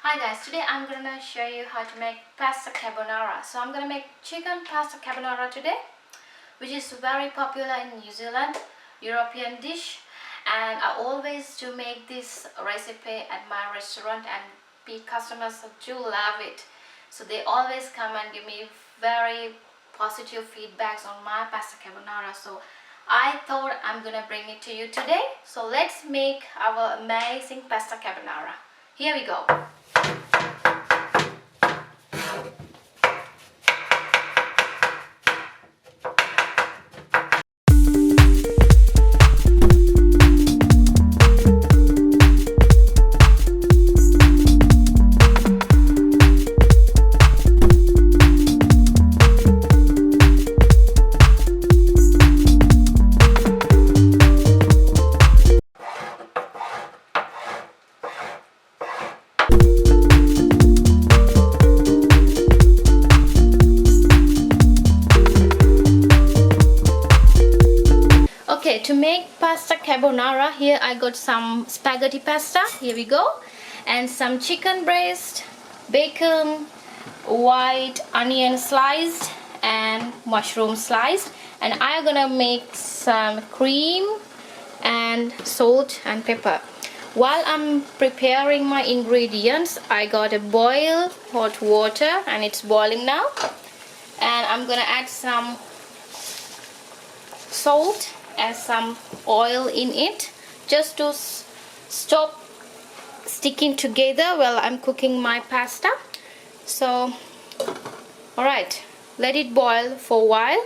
Hi guys, today I'm gonna show you how to make pasta carbonara. So I'm gonna make chicken pasta carbonara today, which is very popular in New Zealand, European dish, and I always do make this recipe at my restaurant and customers do love it. So they always come and give me very positive feedbacks on my pasta carbonara. So I thought I'm gonna bring it to you today. So let's make our amazing pasta carbonara. Here we go. Okay, to make pasta carbonara, here I got some spaghetti pasta, here we go, and some chicken breast, bacon, white onion sliced and mushroom sliced, and I'm gonna make some cream and salt and pepper. While I'm preparing my ingredients, I got a boil hot water and it's boiling now, and I'm gonna add some salt and some oil in it just to stop sticking together while I'm cooking my pasta. So alright, let it boil for a while.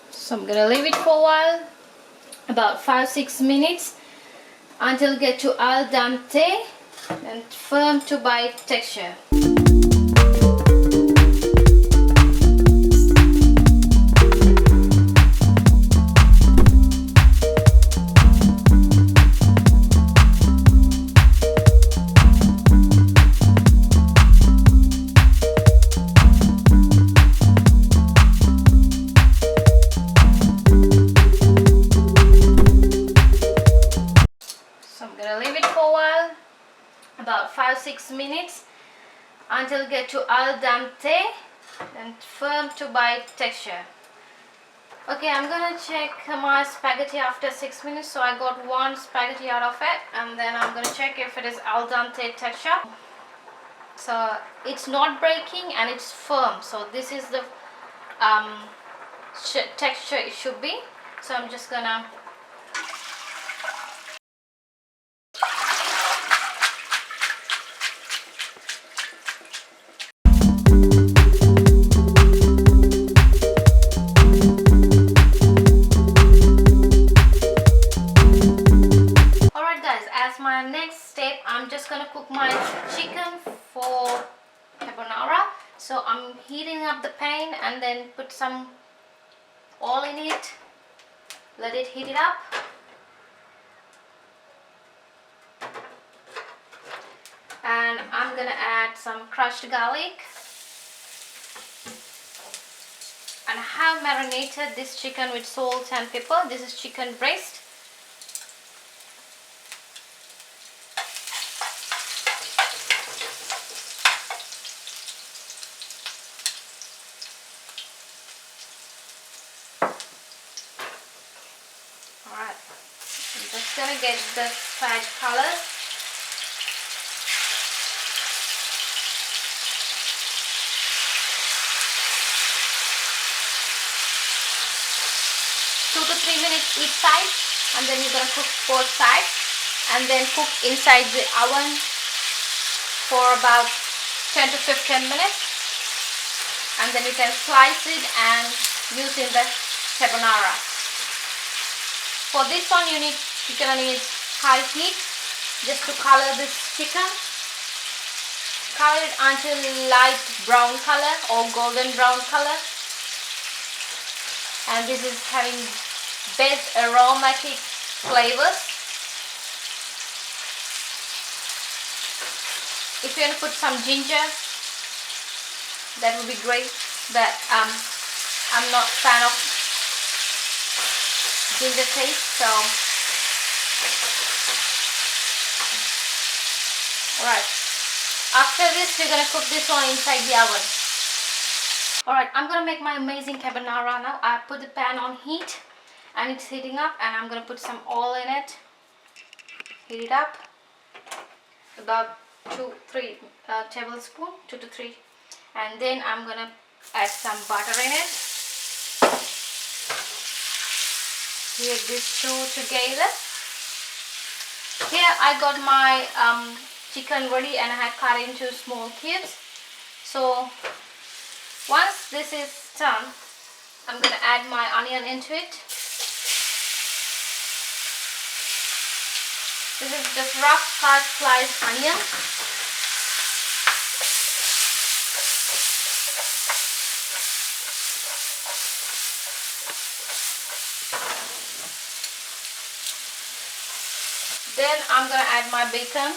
So I'm gonna leave it for a while, about 5-6 minutes, until get to al dente and firm to bite texture. About 5-6 minutes until get to al dente and firm to bite texture. Okay, I'm gonna check my spaghetti after 6 minutes. So I got one spaghetti out of it, and then I'm gonna check if it is al dente texture. So it's not breaking and it's firm, so this is the texture it should be. So I'm just gonna I'm just gonna cook my chicken for carbonara. So I'm heating up the pan and then put some oil in it, let it heat it up, and I'm gonna add some crushed garlic, and I have marinated this chicken with salt and pepper. This is chicken breast. Alright, I'm just gonna get the fried color. Two to 3 minutes each side, and then you're gonna cook both sides, and then cook inside the oven for about 10 to 15 minutes, and then you can slice it and use in the carbonara. For this one you're gonna need high heat just to color this chicken. Color it until light brown color or golden brown color, and this is having best aromatic flavors. if you want to put some ginger, that would be great. But I'm not fan of ginger taste, so alright. After this, we're gonna cook this one inside the oven. Alright, I'm gonna make my amazing carbonara now. I put the pan on heat and it's heating up, and I'm gonna put some oil in it. Heat it up about 2-3 tablespoons, 2 to 3, and then I'm gonna add some butter in it. Heat these two together. Here I got my chicken ready, and I had cut into small cubes. So once this is done, I'm gonna add my onion into it. This is just rough cut sliced onion. Then I'm gonna add my bacon.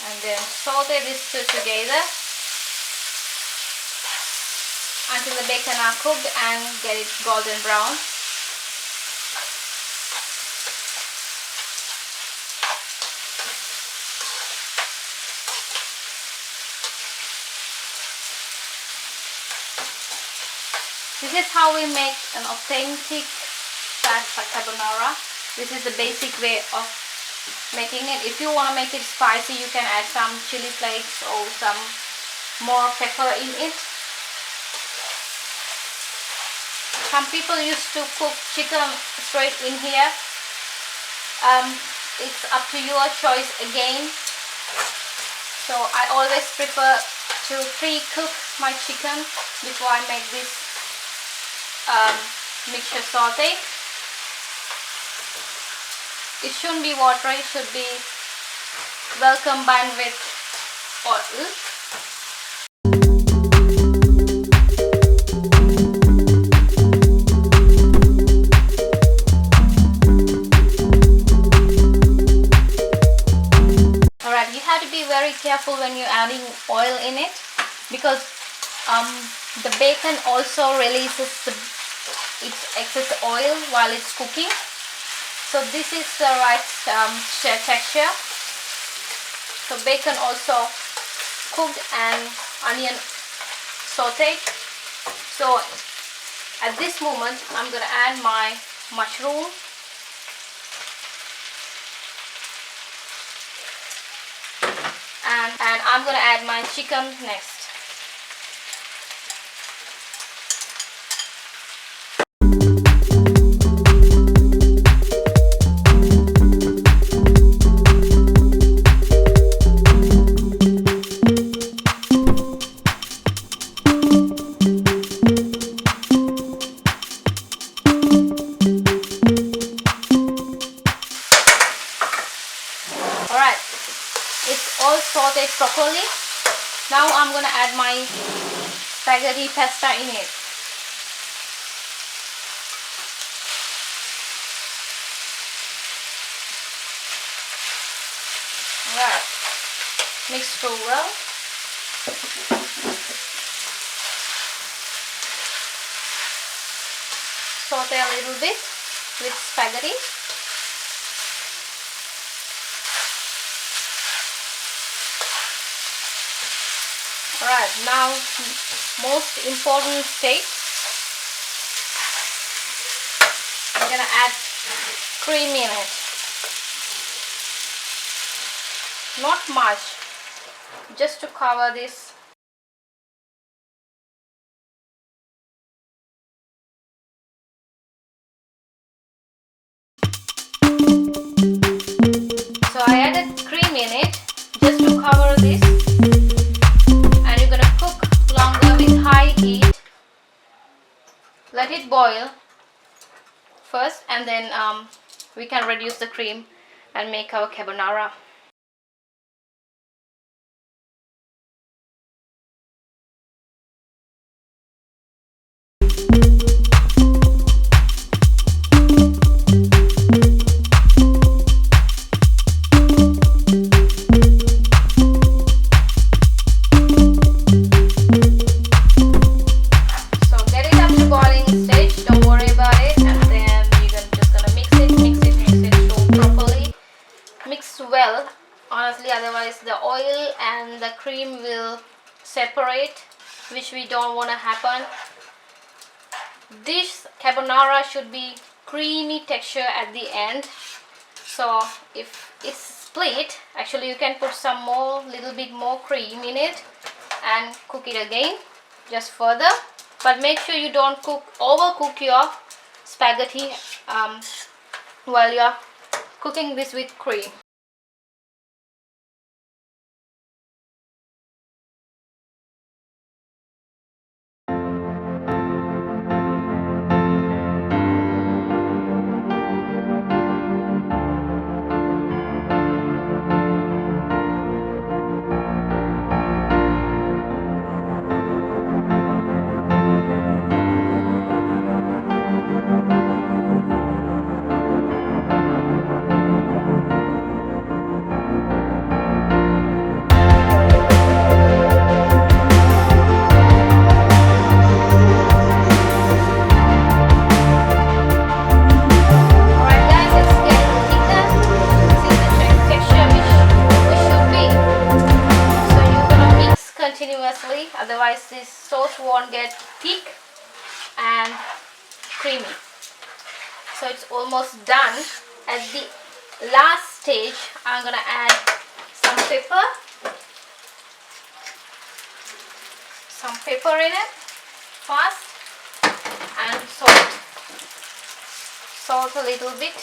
And then saute these two together until the bacon are cooked and get it golden brown. This is how we make an authentic pasta carbonara. This is the basic way of making it. If you want to make it spicy, you can add some chili flakes or some more pepper in it. Some people used to cook chicken straight in here. It's up to your choice again. So I always prefer to pre-cook my chicken before I make this mixture saute. It shouldn't be watery, it should be well combined with oil. Alright, you have to be very careful when you're adding oil in it, because the bacon also releases its excess oil while it's cooking. So this is the right texture. So bacon also cooked and onion sauteed. So at this moment I'm going to add my mushroom. And I'm going to add my chicken next. Alright, it's all sauteed properly. Now I'm going to add my spaghetti pasta in it. Alright, mix through well. Saute a little bit with spaghetti. Alright, now most important stage, I'm gonna add cream in it. Not much, just to cover this. So I added cream in it just to cover this. Let it boil first, and then we can reduce the cream and make our carbonara. otherwise the oil and the cream will separate, which we don't want to happen. This carbonara should be creamy texture at the end. So if it's split, actually you can put some more, little bit more cream in it and cook it again just further. But make sure you don't overcook your spaghetti while you're cooking this with cream. Continuously, otherwise this sauce won't get thick and creamy. So it's almost done. At the last stage, I'm gonna add some pepper in it first, and salt a little bit.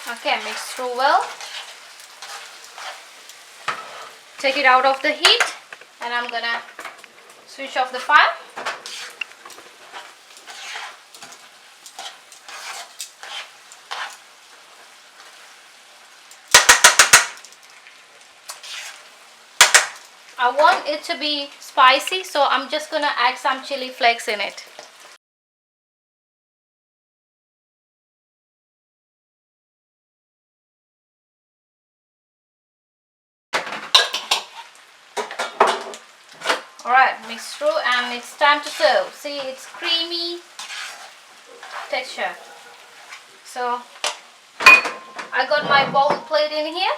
Okay, mix through well. Take it out of the heat, and I'm gonna switch off the fire. I want it to be spicy, so I'm just gonna add some chili flakes in it. Alright, mix through, and it's time to serve. See, it's creamy texture. So I got my bowl plate in here.